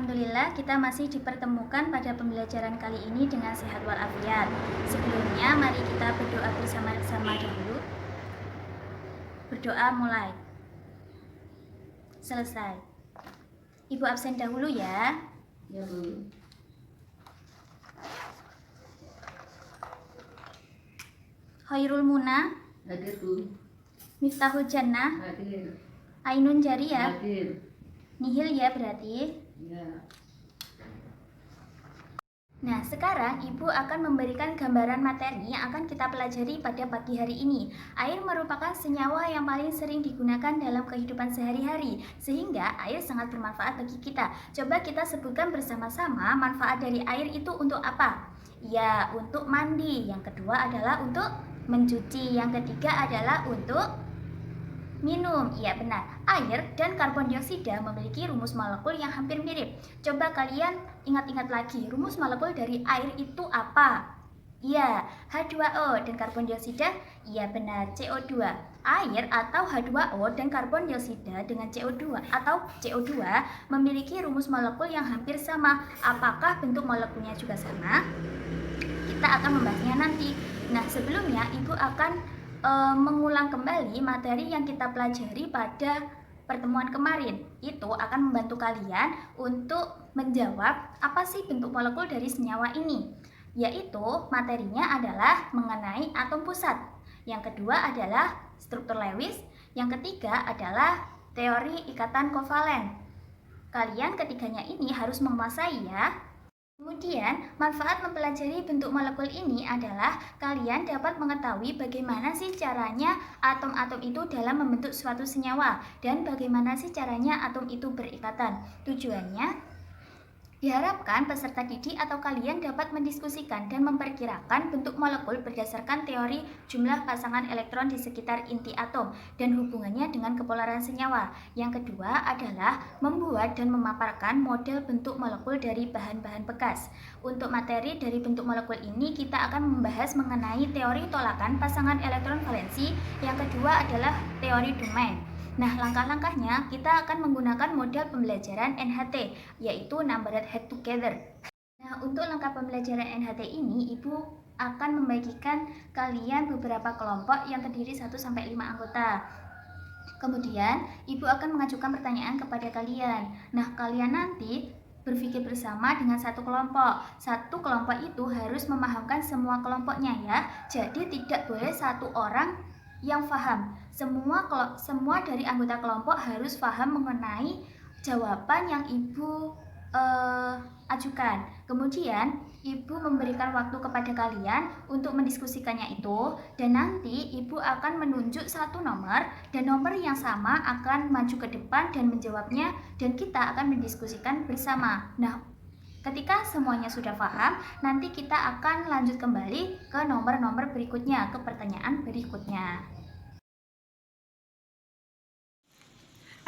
Alhamdulillah kita masih dipertemukan pada pembelajaran kali ini dengan sehat walafiat. Sebelumnya mari kita berdoa bersama-sama dahulu. Berdoa mulai. Selesai. Ibu absen dahulu ya. Ya, Bu. Khairul Muna, Hadir, Bu. Miftahul Jannah, Hadir. Ainun Jariyah, Hadir. Nihil ya berarti. Ya. Nah, sekarang Ibu akan memberikan gambaran materi yang akan kita pelajari pada pagi hari ini. Air merupakan senyawa yang paling sering digunakan dalam kehidupan sehari-hari, sehingga air sangat bermanfaat bagi kita. Coba kita sebutkan bersama-sama manfaat dari air itu untuk apa? Ya, untuk mandi. Yang kedua adalah untuk mencuci. Yang ketiga adalah untuk minum. Iya benar, air dan karbon dioksida memiliki rumus molekul yang hampir mirip. Coba kalian ingat-ingat lagi, rumus molekul dari air itu apa? Iya, H2O dan karbon dioksida. Iya benar, CO2. Air atau H2O dan karbon dioksida dengan CO2 atau CO2 memiliki rumus molekul yang hampir sama. Apakah bentuk molekulnya juga sama? Kita akan membahasnya nanti. Nah, sebelumnya Ibu akan mengulang kembali materi yang kita pelajari pada pertemuan kemarin. Itu akan membantu kalian untuk menjawab apa sih bentuk molekul dari senyawa ini. Yaitu materinya adalah mengenai atom pusat. Yang kedua adalah struktur Lewis. Yang ketiga adalah teori ikatan kovalen. Kalian ketiganya ini harus menguasai ya. Kemudian, manfaat mempelajari bentuk molekul ini adalah kalian dapat mengetahui bagaimana sih caranya atom-atom itu dalam membentuk suatu senyawa dan bagaimana sih caranya atom itu berikatan. Tujuannya, diharapkan peserta didik atau kalian dapat mendiskusikan dan memperkirakan bentuk molekul berdasarkan teori jumlah pasangan elektron di sekitar inti atom dan hubungannya dengan kepolaran senyawa. Yang kedua adalah membuat dan memaparkan model bentuk molekul dari bahan-bahan bekas. Untuk materi dari bentuk molekul ini kita akan membahas mengenai teori tolakan pasangan elektron valensi. Yang kedua adalah teori domain. Nah, langkah-langkahnya kita akan menggunakan model pembelajaran NHT, yaitu Numbered Head Together. Nah, untuk langkah pembelajaran NHT ini, Ibu akan membagikan kalian beberapa kelompok yang terdiri 1-5 anggota. Kemudian, Ibu akan mengajukan pertanyaan kepada kalian. Nah, kalian nanti berpikir bersama dengan satu kelompok. Satu kelompok itu harus memahamkan semua kelompoknya ya. Jadi tidak boleh satu orang yang paham. Semua dari anggota kelompok harus paham mengenai jawaban yang Ibu ajukan. Kemudian Ibu memberikan waktu kepada kalian untuk mendiskusikannya itu, dan nanti Ibu akan menunjuk satu nomor dan nomor yang sama akan maju ke depan dan menjawabnya, dan kita akan mendiskusikan bersama. Nah, ketika semuanya sudah paham, nanti kita akan lanjut kembali ke nomor-nomor berikutnya, ke pertanyaan berikutnya.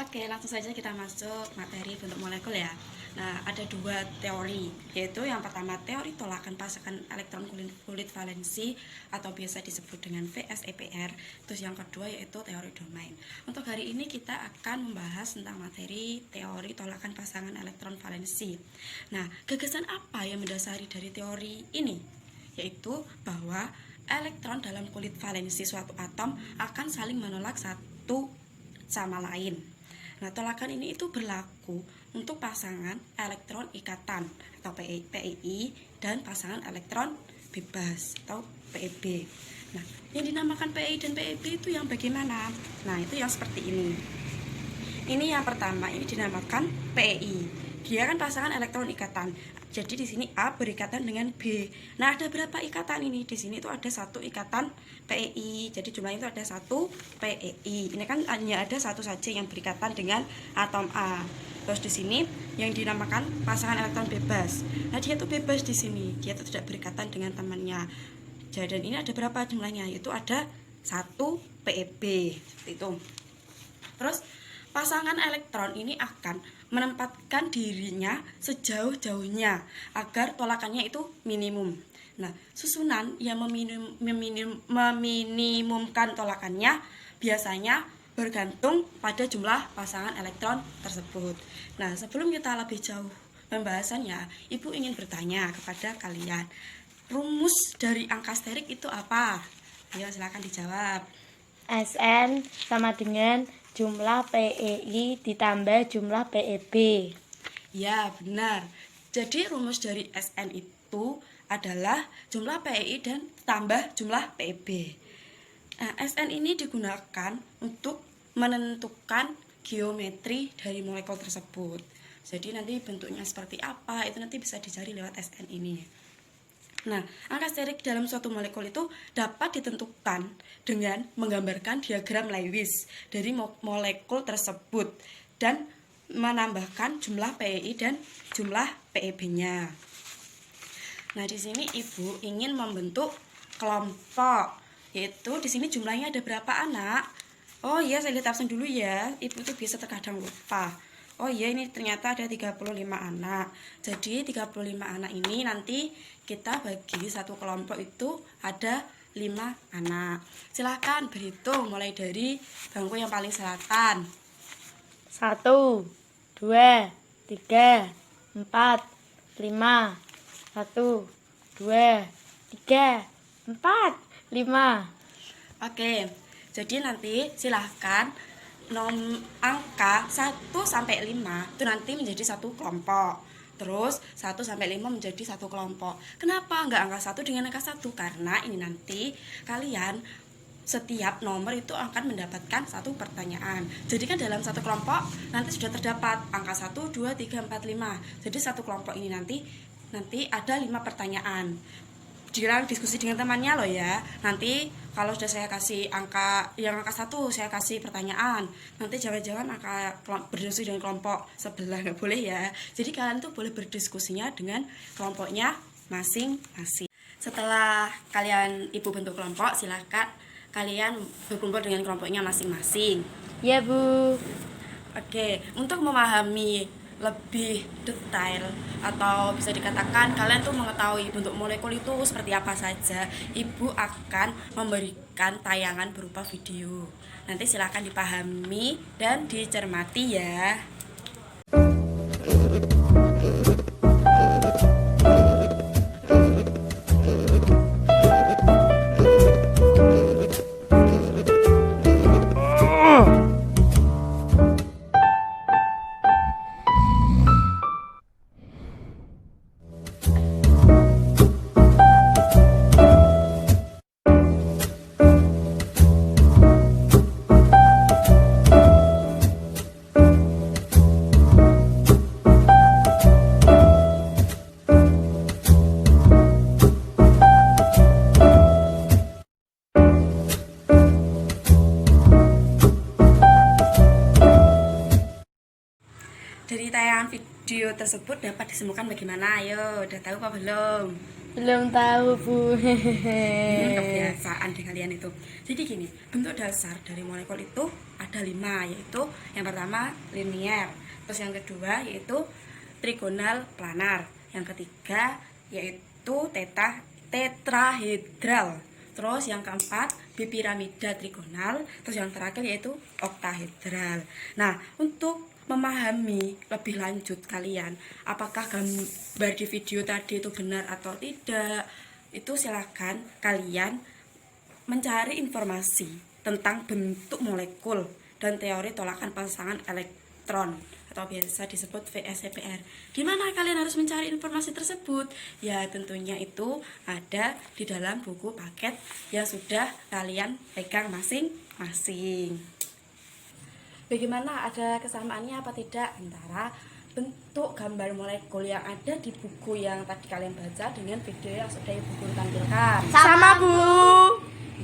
Oke, langsung saja kita masuk materi bentuk molekul ya. Nah, ada dua teori, yaitu yang pertama teori tolakan pasangan elektron kulit valensi atau biasa disebut dengan VSEPR. Terus yang kedua yaitu teori domain. Untuk hari ini kita akan membahas tentang materi teori tolakan pasangan elektron valensi. Nah, gagasan apa yang mendasari dari teori ini? Yaitu bahwa elektron dalam kulit valensi suatu atom akan saling menolak satu sama lain. Nah, tolakan ini itu berlaku untuk pasangan elektron ikatan atau PEI dan pasangan elektron bebas atau PEB. Nah, yang dinamakan PEI dan PEB itu yang bagaimana? Nah, itu yang seperti ini. Ini yang pertama, ini dinamakan PEI. Dia kan pasangan elektron ikatan. Jadi di sini A berikatan dengan B. Nah, ada berapa ikatan ini? Di sini itu ada satu ikatan PEI. Jadi jumlahnya itu ada satu PEI. Ini kan hanya ada satu saja yang berikatan dengan atom A. Terus di sini yang dinamakan pasangan elektron bebas. Nah, dia itu bebas di sini. Dia itu tidak berikatan dengan temannya. Jadi dan ini ada berapa jumlahnya? Itu ada satu PEB. Seperti itu. Terus pasangan elektron ini akan menempatkan dirinya sejauh-jauhnya agar tolakannya itu minimum. Nah, susunan yang meminimumkan tolakannya biasanya bergantung pada jumlah pasangan elektron tersebut. Nah, sebelum kita lebih jauh pembahasannya, Ibu ingin bertanya kepada kalian, rumus dari angka asterik itu apa? Ayo silakan dijawab. SN sama dengan jumlah PEI ditambah jumlah PEB. Ya, benar. Jadi rumus dari SN itu adalah jumlah PEI dan tambah jumlah PEB. Nah, SN ini digunakan untuk menentukan geometri dari molekul tersebut. Jadi nanti bentuknya seperti apa itu nanti bisa dicari lewat SN ini. Nah, angka asterik dalam suatu molekul itu dapat ditentukan dengan menggambarkan diagram Lewis dari molekul tersebut dan menambahkan jumlah PEI dan jumlah PEB-nya. Nah, di sini Ibu ingin membentuk kelompok, yaitu di sini jumlahnya ada berapa anak? Oh iya, saya lihat absen dulu ya. Ibu tuh bisa terkadang lupa. Oh iya, ini ternyata ada 35 anak. Jadi 35 anak ini nanti kita bagi satu kelompok itu ada 5 anak. Silahkan berhitung mulai dari bangku yang paling selatan. 1, 2, 3, 4, 5. 1, 2, 3, 4, 5. Oke, jadi nanti silahkan angka 1 sampai 5 itu nanti menjadi satu kelompok. Terus 1 sampai 5 menjadi satu kelompok. Kenapa enggak angka 1 dengan angka 1? Karena ini nanti kalian setiap nomor itu akan mendapatkan satu pertanyaan. Jadi kan dalam satu kelompok nanti sudah terdapat angka 1, 2, 3, 4, 5. Jadi satu kelompok ini nanti ada 5 pertanyaan. Jangan diskusi dengan temannya loh ya. Nanti kalau sudah saya kasih angka 1 saya kasih pertanyaan, nanti jangan-jangan angka berdiskusi dengan kelompok sebelah, nggak boleh ya. Jadi kalian tuh boleh berdiskusinya dengan kelompoknya masing-masing. Setelah kalian Ibu bentuk kelompok, silahkan kalian berkumpul dengan kelompoknya masing-masing. Ya, Bu. Oke, untuk memahami lebih detail atau bisa dikatakan kalian tuh mengetahui bentuk molekul itu seperti apa saja, Ibu akan memberikan tayangan berupa video. Nanti silahkan dipahami dan dicermati ya. Dari tayangan video tersebut dapat disimpulkan bagaimana? Ayo, udah tahu apa belum? Belum tahu, Bu. Kebiasaan deh kalian itu. Jadi gini, bentuk dasar dari molekul itu ada 5, yaitu yang pertama linier, terus yang kedua yaitu trigonal planar, yang ketiga yaitu tetrahedral, terus yang keempat bipiramida trigonal, terus yang terakhir yaitu oktahedral. Nah, untuk memahami lebih lanjut kalian apakah gambar di video tadi itu benar atau tidak, itu silakan kalian mencari informasi tentang bentuk molekul dan teori tolakan pasangan elektron atau biasa disebut VSEPR. Di mana kalian harus mencari informasi tersebut? Ya tentunya itu ada di dalam buku paket yang sudah kalian pegang masing-masing. Bagaimana, ada kesamaannya apa tidak antara bentuk gambar molekul yang ada di buku yang tadi kalian baca dengan video yang sudah Ibu Guru tampilkan? Sama, Bu.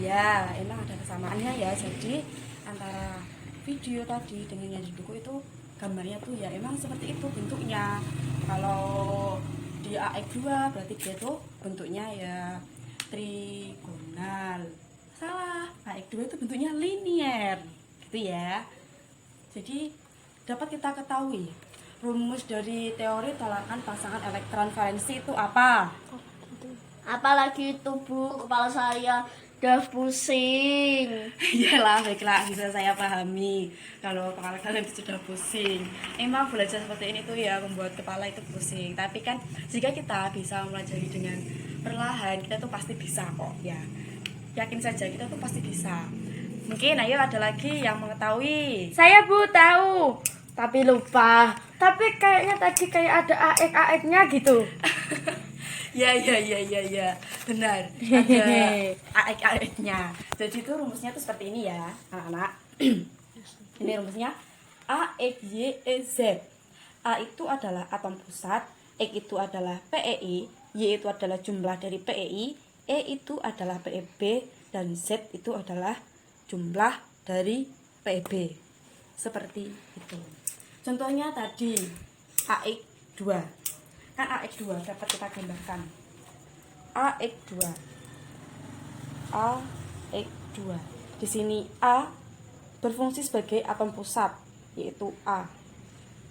Ya, emang ada kesamaannya ya. Jadi antara video tadi dengan yang di buku itu gambarnya tuh ya emang seperti itu bentuknya. Kalau di AX2 berarti dia tuh bentuknya ya trigonal. Salah, AX2 itu bentuknya linier gitu ya. Jadi dapat kita ketahui rumus dari teori tolakan pasangan elektron valensi itu apa? Apalagi itu, Bu, kepala saya Udah pusing. Iyalah, baiklah, bisa saya pahami kalau kepala kalian itu sudah pusing. Emang belajar seperti ini tuh ya membuat kepala itu pusing. Tapi kan jika kita bisa mempelajari dengan perlahan, kita tuh pasti bisa kok ya. Yakin saja kita tuh pasti bisa. Mungkin ayo ada lagi yang mengetahui. Saya Bu tahu, tapi lupa. Tapi kayaknya tadi kayak ada aek-aeknya gitu. Ya, benar. Ada aek-aeknya. Jadi itu rumusnya tuh seperti ini ya, anak-anak. Ini rumusnya A, X, Y, E, Z. A itu adalah atom pusat, X itu adalah PEI, Y itu adalah jumlah dari PEI, E itu adalah PEB, dan Z itu adalah jumlah dari PEB. Seperti itu. Contohnya tadi AX2. Kan AX2 dapat kita gambarkan. AX2. AX2. Di sini A berfungsi sebagai atom pusat, yaitu A.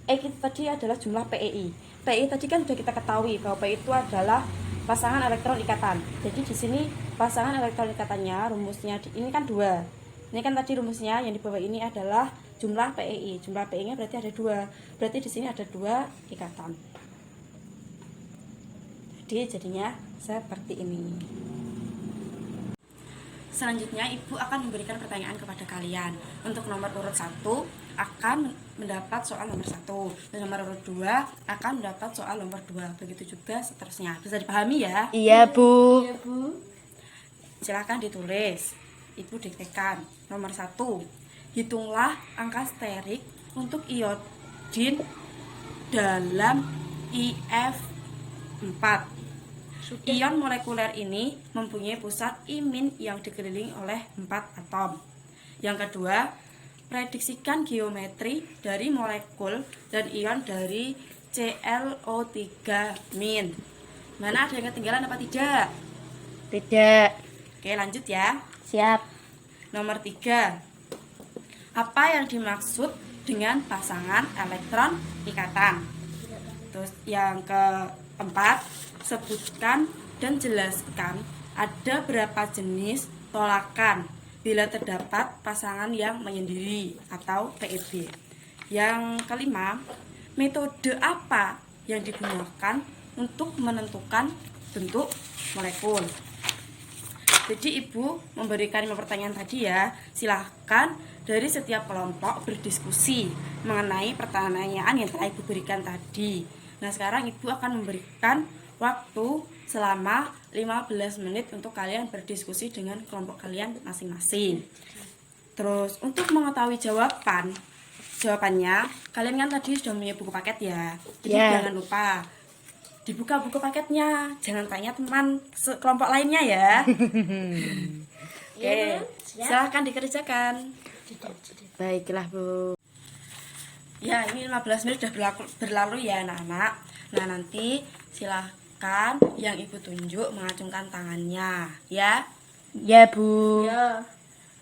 X itu tadi adalah jumlah PEI. PEI tadi kan sudah kita ketahui bahwa PEI itu adalah pasangan elektron ikatan. Jadi di sini pasangan elektron ikatannya rumusnya ini kan 2. Ini kan tadi rumusnya yang di bawah ini adalah jumlah PEI. Jumlah PEI-nya berarti ada 2. Berarti di sini ada 2 ikatan. Jadi jadinya seperti ini. Selanjutnya Ibu akan memberikan pertanyaan kepada kalian. Untuk nomor urut 1 akan mendapat soal nomor 1. Dan nomor urut 2 akan mendapat soal nomor 2. Begitu juga seterusnya. Bisa dipahami ya? Iya Bu. Silakan ditulis. Ibu diktekan. Nomor 1. Hitunglah angka sterik untuk iodin dalam IF4. Ion molekuler ini mempunyai pusat imin yang dikelilingi oleh 4 atom. Yang kedua, prediksikan geometri dari molekul dan ion dari ClO3-. Mana ada yang ketinggalan apa tidak? Tidak. Oke, lanjut ya. Siap. Nomor 3. Apa yang dimaksud dengan pasangan elektron ikatan? Terus yang keempat, sebutkan dan jelaskan ada berapa jenis tolakan bila terdapat pasangan yang menyendiri atau PEB. Yang kelima, metode apa yang digunakan untuk menentukan bentuk molekul. Jadi Ibu memberikan 5 pertanyaan tadi ya. Silahkan dari setiap kelompok berdiskusi mengenai pertanyaan yang telah Ibu berikan tadi. Nah sekarang Ibu akan memberikan waktu selama 15 menit untuk kalian berdiskusi dengan kelompok kalian masing-masing. Terus untuk mengetahui jawabannya, kalian kan tadi sudah punya buku paket ya. Jadi jangan lupa dibuka buku paketnya, jangan tanya teman kelompok lainnya ya. Oke, silahkan dikerjakan. Baiklah Bu. Ya, ini 15 menit sudah berlalu ya anak-anak. Nah, nanti silahkan yang Ibu tunjuk mengacungkan tangannya ya. Ya Bu.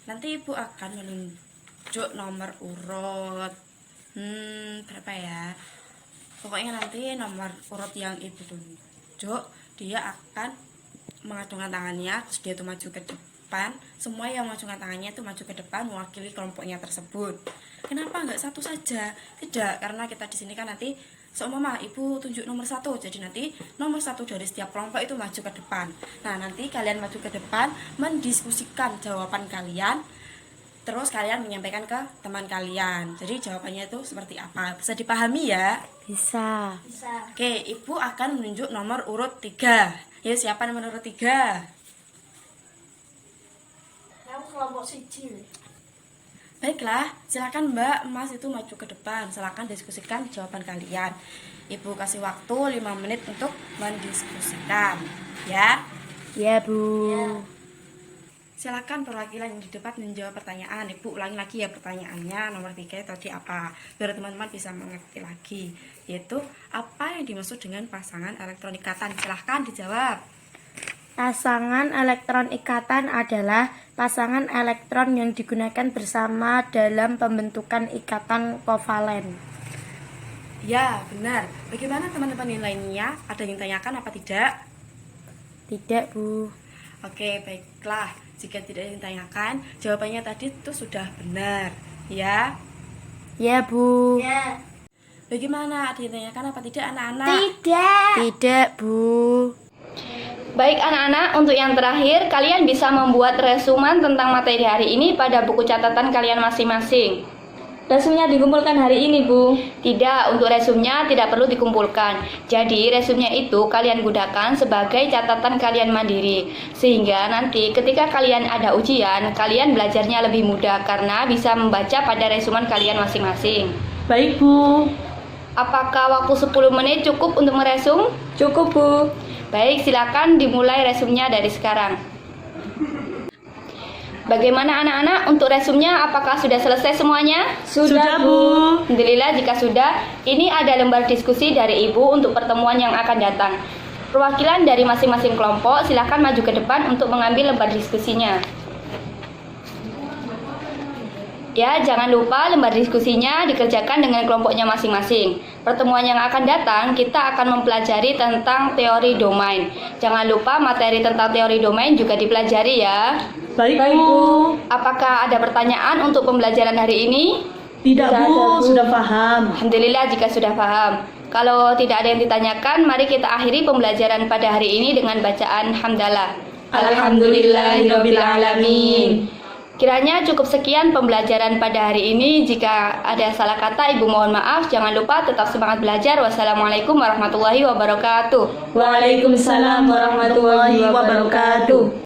Nanti Ibu akan menunjuk nomor urut berapa ya. Pokoknya nanti nomor urut yang Ibu tunjuk, dia akan mengacungkan tangannya, terus dia itu maju ke depan. Semua yang mengacungkan tangannya itu maju ke depan mewakili kelompoknya tersebut. Kenapa nggak satu saja? Tidak, karena kita di sini kan nanti seumpama Ibu tunjuk nomor 1, jadi nanti nomor 1 dari setiap kelompok itu maju ke depan. Nah, nanti kalian maju ke depan mendiskusikan jawaban kalian, terus kalian menyampaikan ke teman kalian. Jadi jawabannya itu seperti apa? Bisa dipahami ya? Bisa. Oke, Ibu akan menunjuk nomor urut 3. Ya, siapa nomor urut 3? Kelompok siji. Baiklah, silakan Mbak Mas itu maju ke depan. Silakan diskusikan jawaban kalian. Ibu kasih waktu 5 menit untuk mendiskusikan, ya. Ya Bu. Silakan perwakilan yang di depan menjawab pertanyaan. Ibu ulangi lagi ya pertanyaannya nomor 3 tadi apa, biar teman-teman bisa mengerti lagi. Yaitu apa yang dimaksud dengan pasangan elektron ikatan? Silahkan dijawab. Pasangan elektron ikatan adalah pasangan elektron yang digunakan bersama dalam pembentukan ikatan kovalen. Ya, benar. Bagaimana teman-teman yang lainnya? Ada yang tanyakan apa tidak? Tidak Bu. Oke, baiklah. Jika tidak ditanyakan, jawabannya tadi itu sudah benar, ya. Ya, Bu. Ya. Bagaimana? Ditanyakan apa tidak anak-anak? Tidak, Bu. Baik anak-anak, untuk yang terakhir, kalian bisa membuat resumen tentang materi hari ini pada buku catatan kalian masing-masing. Resumnya dikumpulkan hari ini, Bu. Tidak, untuk resumnya tidak perlu dikumpulkan. Jadi, resumnya itu kalian gunakan sebagai catatan kalian mandiri. Sehingga nanti ketika kalian ada ujian, kalian belajarnya lebih mudah karena bisa membaca pada resumen kalian masing-masing. Baik, Bu. Apakah waktu 10 menit cukup untuk meresum? Cukup, Bu. Baik, silakan dimulai resumnya dari sekarang. Bagaimana anak-anak untuk resumnya? Apakah sudah selesai semuanya? Sudah, Bu. Alhamdulillah jika sudah. Ini ada lembar diskusi dari Ibu untuk pertemuan yang akan datang. Perwakilan dari masing-masing kelompok silakan maju ke depan untuk mengambil lembar diskusinya. Ya, jangan lupa lembar diskusinya dikerjakan dengan kelompoknya masing-masing. Pertemuan yang akan datang, kita akan mempelajari tentang teori domain. Jangan lupa materi tentang teori domain juga dipelajari ya. Baik, Bu. Apakah ada pertanyaan untuk pembelajaran hari ini? Tidak, Bu. Sudah paham. Alhamdulillah jika sudah paham. Kalau tidak ada yang ditanyakan, mari kita akhiri pembelajaran pada hari ini dengan bacaan hamdalah. Alhamdulillahirrabbilalamin. Kiranya cukup sekian pembelajaran pada hari ini. Jika ada salah kata, Ibu mohon maaf. Jangan lupa tetap semangat belajar. Wassalamualaikum warahmatullahi wabarakatuh. Waalaikumsalam warahmatullahi wabarakatuh.